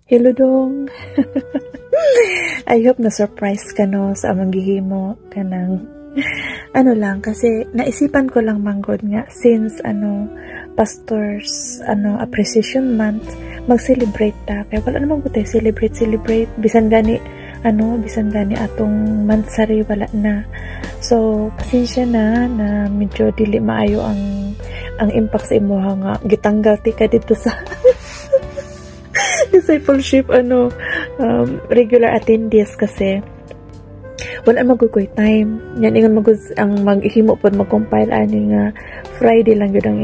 Hello dong. I hope na surprise ka no sa amang gihimo kanang ano lang kasi naisipan ko lang manggod nga since pastors appreciation month mag-celebrate ta kay wala namang gutay celebrate bisan gani atong month sari wala na. So pasensya na medyo dili maayo ang impact sa imuha nga gitanggal ti ka dito sa discipleship regular attendees kasi wala magugoy time yan ingon ang maghimo pod mag-compile ani nga Friday lang gyud ang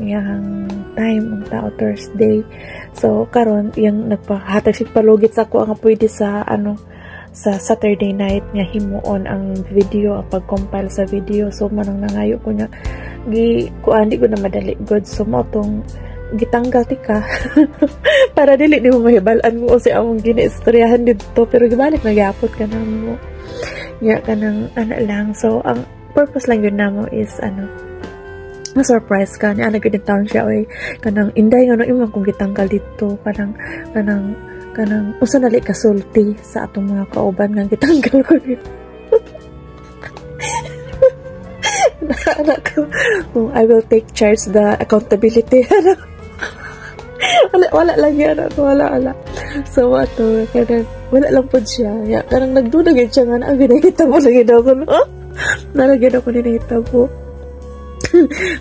iyahang time ang tao Thursday. So karon yang nagpahatag sig palugit sa ako nga pwede sa sa Saturday night nga himuon ang video ang pag-compile sa video. So manang nangayo ko nya di ko na madali god so mo tong gitanggal tika para dili mo mahibalan mo sa among ginaistoryahan dito pero gibalik nagyapot ka na mo ya kanang lang. So ang purpose lang yun namo is ma-surprise ka niya gid taon siya oy kanang inday nga imong kung gitanggal dito kanang usa nali kasulti sa atong mga kauban nga gitanggal ko anak ko I will take charge the accountability wala lang yan wala so ato kanang wala lang po siya ya kanang nagdunag siya nga ang ginahitabo lagi daw ko nalagyan ako ninahitabo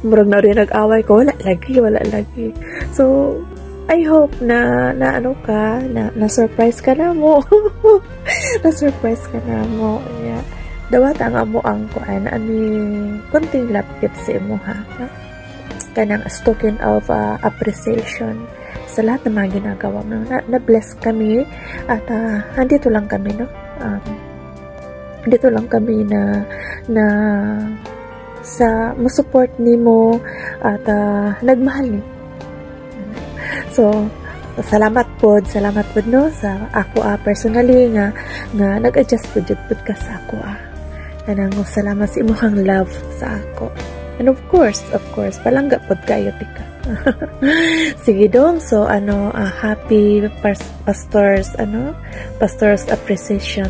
murag na rin nag-away ko wala lagi so I hope na surprise ka na mo na-surprise ka na mo yeah. Dawata nga mo ang kuan konting lapit sa imo ha kanang as token of appreciation sa lahat ng mga ginagawa mo na-bless kami at andito lang kami dito lang kami na sa mo-support nimo at nagmahal ni so salamat pod no sa ako personally nga nag-adjust pod ka sa ako kanang salamat sa imong love sa ako. And of course, palangga pod kayo tika. Sige dong, so happy pastors appreciation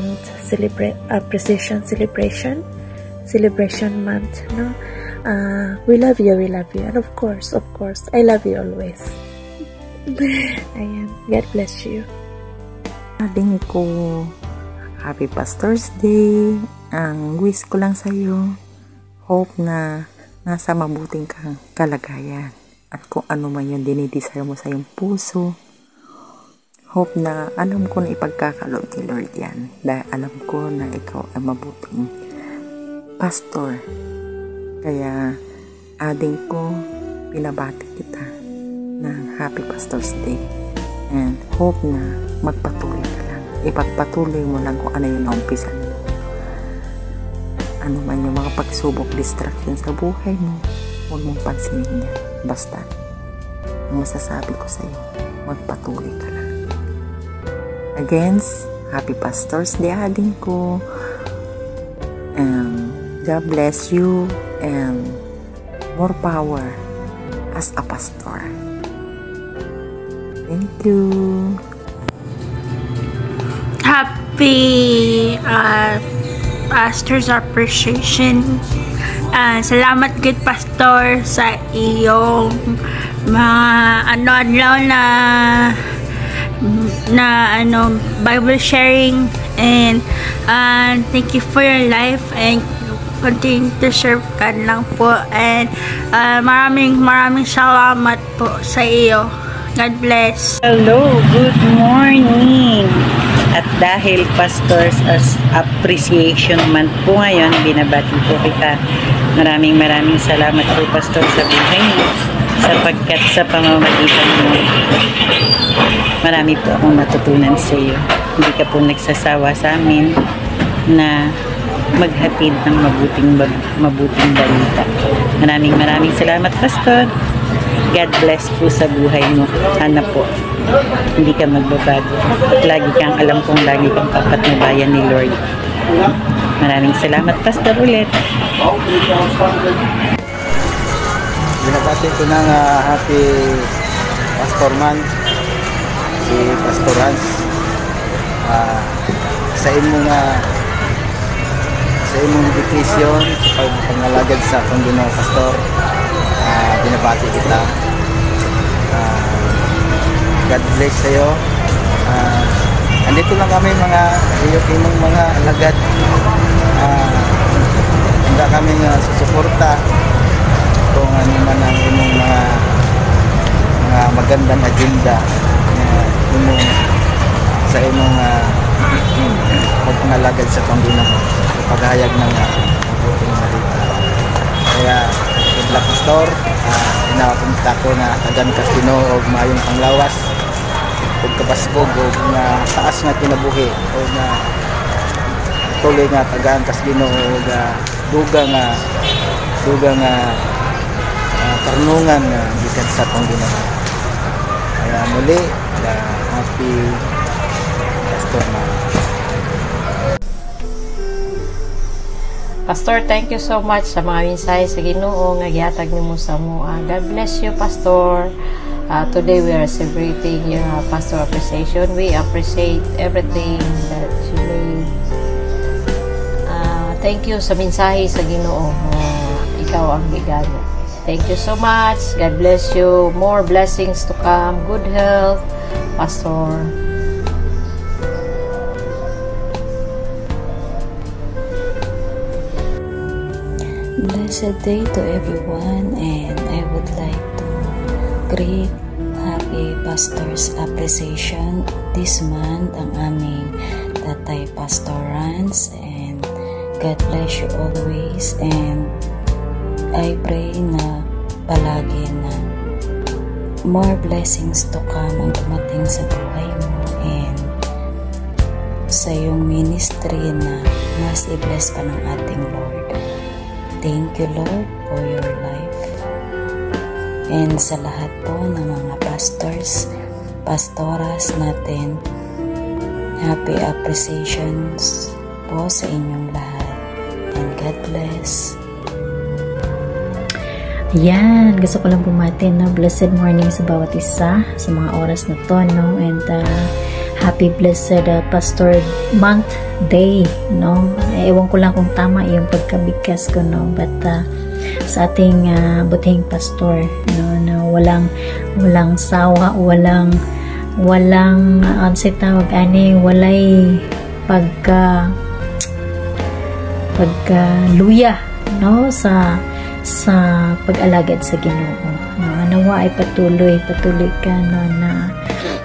celebration month, no? We love you, and of course, I love you always. Ayan, God bless you. Ading ko, Happy Pastors Day. Ang wish ko lang sa'yo, hope na nasa mabuting kang kalagayan at kung ano man yung dinidesire mo sa iyong puso. Hope na alam ko na ipagkakaloob ni Lord yan dahil alam ko na ikaw ay mabuting pastor. Kaya ading ko pinabati kita ng Happy Pastors Day and hope na magpatuloy ka lang. Ipagpatuloy mo lang kung ano yung naumpisan mo. Ano man yung mga pagsubok, distraction sa buhay mo, huwag mong pansinin yan. Basta, ang masasabi ko sa iyo, magpatuloy ka lang. Again, Happy Pastors Day ading ko. God bless you and more power as a pastor. Thank you. Happy Pastor's Appreciation. Salamat good pastor sa iyong Bible sharing and thank you for your life and continue to serve ka lang po and maraming salamat po sa iyo. God bless. Hello, good morning. At dahil Pastors Appreciation Month po ngayon, binabati po kita. Maraming salamat po Pastor sa buhay mo sapagkat sa pamamagitan mo marami po akong natutunan sa iyo. Hindi ka po nagsasawa sa amin na maghatid ng mabuting balita. Maraming salamat Pastor. God bless po sa buhay mo. Sana po hindi ka magbabago at lagi kang alam kong lagi kang tapat na bayan ni Lord. Maraming salamat Pastor ulit. Binabati ko ng Happy Pastor Month si Pastor Hans sa imong invitation sa pagpangalagad sa Panginoon Pastor. Binabati kita. God bless sa'yo. Andito lang kami mga imong mga alagad. Handa kami susuporta kung ano man ang imong mga magandang agenda sa imong pagpangalagad sa Panginoon, paghahayag ng mabuting balita. Kaya good luck, Pastor. Inapunta ko na tagan ka Ginoo og maayong panglawas ug kabaskog ug nga taas nga kinabuhi ug nga tuloy nga tagaan kas Ginoo ug duga nga karunungan nga gikan sa Panginoon. Kaya muli happy Pastor man. Pastor, thank you so much sa mga mensahe sa Ginoo nga gihatag nimo sa amoa. God bless you, Pastor. Today we are celebrating your Pastor Appreciation. We appreciate everything that you made. Thank you sa mensahe sa Ginoo. Ikaw ang gigana. Thank you so much. God bless you. More blessings to come. Good health, Pastor. Blessed day to everyone, and I would like to greet Happy Pastor's Appreciation this month ang aming Tatay Pastor Rans, and God bless you always, and I pray na palagi na more blessings to come ang dumating sa buhay mo and sa iyong ministry na mas i-bless pa ng ating Lord. Thank you, Lord, for your life. And sa lahat po ng mga pastors, pastoras natin, happy appreciations po sa inyong lahat. And God bless. Yan, gusto ko lang bumati, no? Blessed morning sa bawat isa sa mga oras na to, no? And happy blessed Pastor Month Day, no? Ewan ko lang kung tama yung pagkabigkas ko, no? But sa ating butihing pastor, no, na walang sawa, walang tawag ani, walay luya, no, sa pag-alagad sa Ginoo, no? Nawa ay patuloy ka, no, na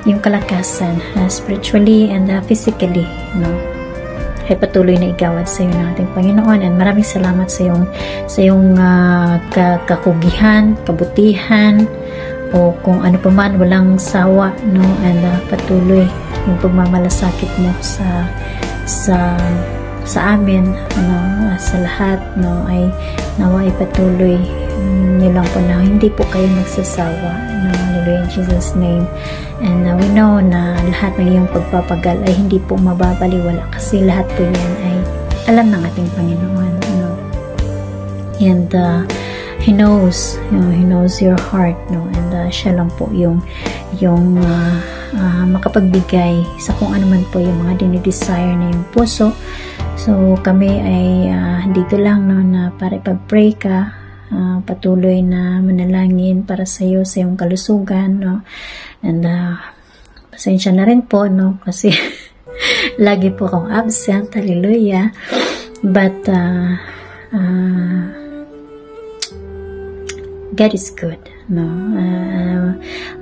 yung kalakasan spiritually and physically, no, ay patuloy na igawad sa iyo ng ating Panginoon. And maraming salamat sa iyong kakugihan, kabutihan, o kung ano pa man, walang sawa, no, and patuloy yung pagmamalasakit mo sa amin, no, sa lahat, no, ay nawa ay patuloy niyo lang po na hindi po kayo magsasawa, no, hallelujah, in Jesus name. And we know na lahat ng iyong pagpapagal ay hindi po mababaliwala kasi lahat po yan ay alam ng ating Panginoon, no? And He knows, you know, He knows your heart, no? And siya lang po yung makapagbigay sa kung ano man po yung mga dinidesire na yung puso. So kami ay dito lang, no, na para ipag-pray ka, patuloy na manalangin para sa iyo, sa iyong kalusugan, no? And pasensya na rin po, no, kasi lagi po akong absent, hallelujah, but God is good, no,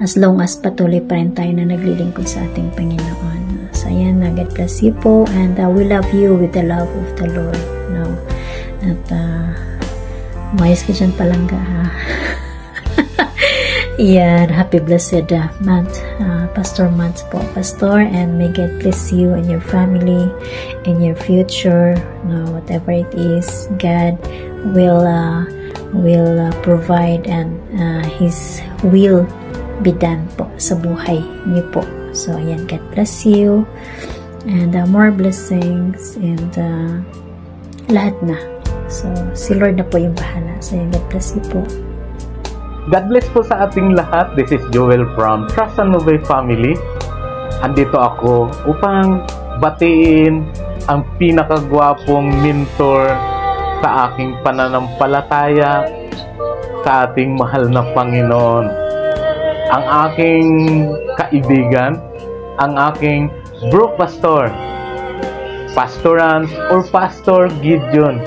as long as patuloy pa rin tayo na naglilingkod sa ating Panginoon. So ayan, God bless you po, and we love you with the love of the Lord, no. At mayos ka dyan palangga, ha. Yan, happy blessed month, Pastor month po, Pastor, and may God bless you and your family in your future, no, whatever it is, God will provide, and His will be done po sa buhay niyo po. So ayan, God bless you, and more blessings, and lahat na. So si Lord na po yung bahala. So ayan, God bless you po. God bless po sa ating lahat. This is Joel from Trust and Obey Family. andito ako upang batiin ang pinakagwapong mentor sa aking pananampalataya sa ating mahal na Panginoon. Ang aking kaibigan, ang aking bro pastor, Pastor Rans or Pastor Gideon.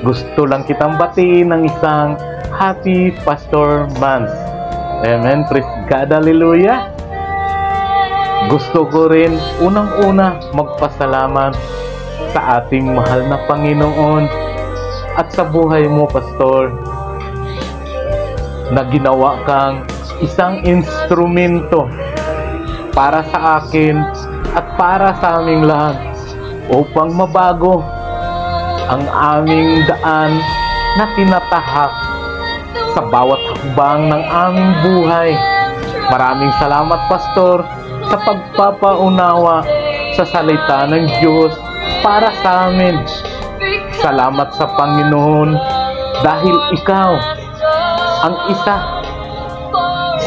Gusto lang kitang batiin ng isang Happy Pastor Month. Amen. Praise God. Hallelujah. Gusto ko rin unang-una magpasalamat sa ating mahal na Panginoon at sa buhay mo, Pastor, na ginawa kang isang instrumento para sa akin at para sa aming lahat upang mabago ang aming daan na tinatahak sa bawat hakbang ng aming buhay. Maraming salamat, Pastor, sa pagpapaunawa sa salita ng Diyos para sa amin. Salamat sa Panginoon dahil ikaw ang isa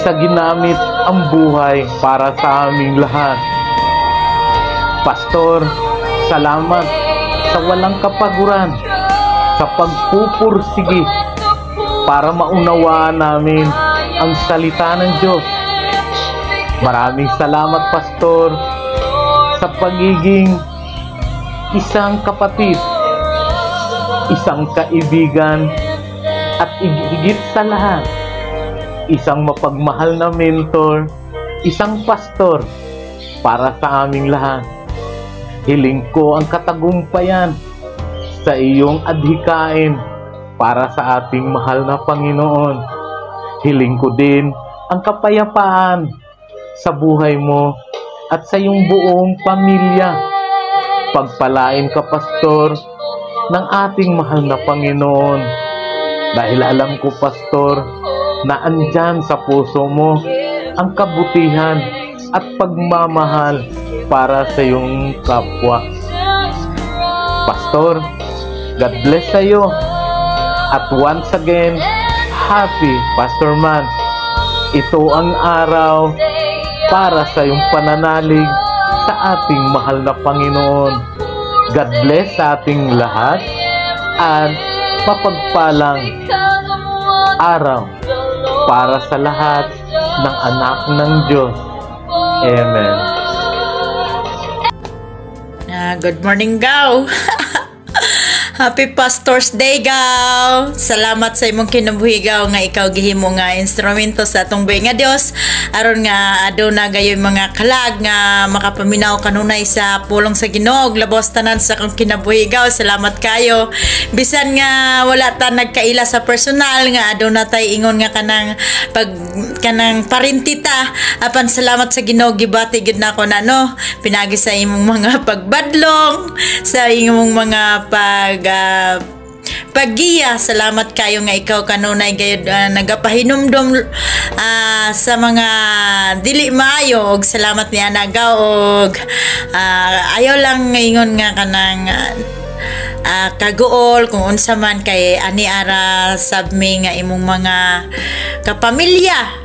sa ginamit ang buhay para sa aming lahat. Pastor, salamat sa walang kapaguran, sa pagpupursige para maunawaan namin ang salita ng Diyos. Maraming salamat, Pastor, sa pagiging isang kapatid, isang kaibigan, at higit sa lahat, isang mapagmahal na mentor, isang pastor para sa aming lahat. Hiling ko ang katagumpayan sa iyong adhikain para sa ating mahal na Panginoon. Hiling ko din ang kapayapaan sa buhay mo at sa iyong buong pamilya. Pagpalain ka, Pastor, ng ating mahal na Panginoon. Dahil alam ko, Pastor, na andyan sa puso mo ang kabutihan at pagmamahal para sa iyong kapwa. Pastor, God bless sa iyo. At once again, Happy Pastor Month. Ito ang araw para sa iyong pananalig sa ating mahal na Panginoon. God bless sa ating lahat at mapagpalang araw para sa lahat ng anak ng Diyos. Amen. Good morning, Gaw. Happy Pastor's Day, Gaw. Salamat sa imong kinabuhi, Gaw, nga ikaw gihimo nga instrumento sa atong buhi nga Dios aron nga aduna gayoy mga kalag nga makapaminaw kanunay sa pulong sa Ginoo, labos tanan sa akong kinabuhi, Gaw. Salamat kayo. Bisan nga wala ta nagkaila sa personal nga aduna tay ingon nga kanang parintita, apan salamat sa Ginoo gibati gid nako na no pinagi sa imong mga pagbadlong, sa imong mga paggiya. Salamat kayo nga ikaw kanunay gayud nagapahinumdom sa mga dili maayo, og salamat niya nagaw, og ayaw lang ingon nga kanang kaguol kung unsa man kay ani ara sabmi nga imong mga kapamilya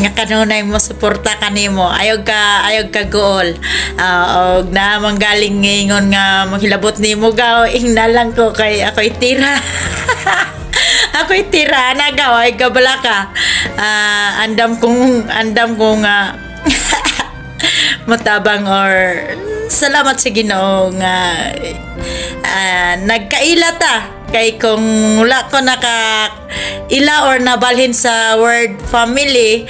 nga kanunay mo suporta kanimo, ayog ka gool, og na manggaling ngingon nga maghilabot nimo, Gaw, ingna lang ko kay ako'y tira. Ako'y tira na, Gaw, ay gabala ka. Andam kong matabang, or salamat sa Ginoo nga nagkaila ta. Kay kung wala ko naka-ila or nabalhin sa word family,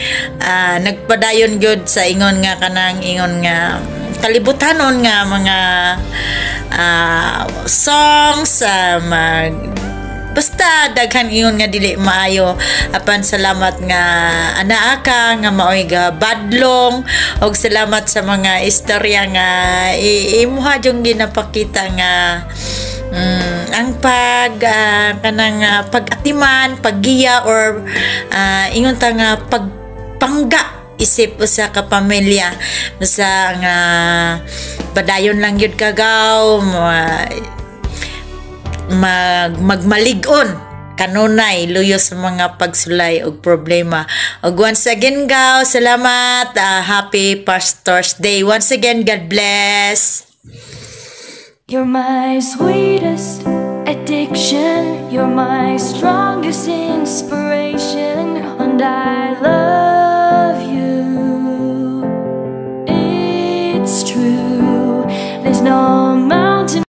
nagpadayon gyud sa ingon nga kanang ingon nga kalibutanon nga mga songs, basta daghan ingon nga dili maayo. Apan salamat nga anaa ka nga maoy ga badlong, og salamat sa mga istorya nga imuha jung ginapakita nga ang kanang pag-atiman, paggiya, or ingon ta nga pagpangga isip usa ka pamilya. Basta nga padayon lang yun, Gaw, magmalig-on kanunay luyo sa mga pagsulay og problema. Og once again gaw, salamat. Happy Pastor's Day. Once again, God bless. You're my sweetest addiction, you're my strongest inspiration, and I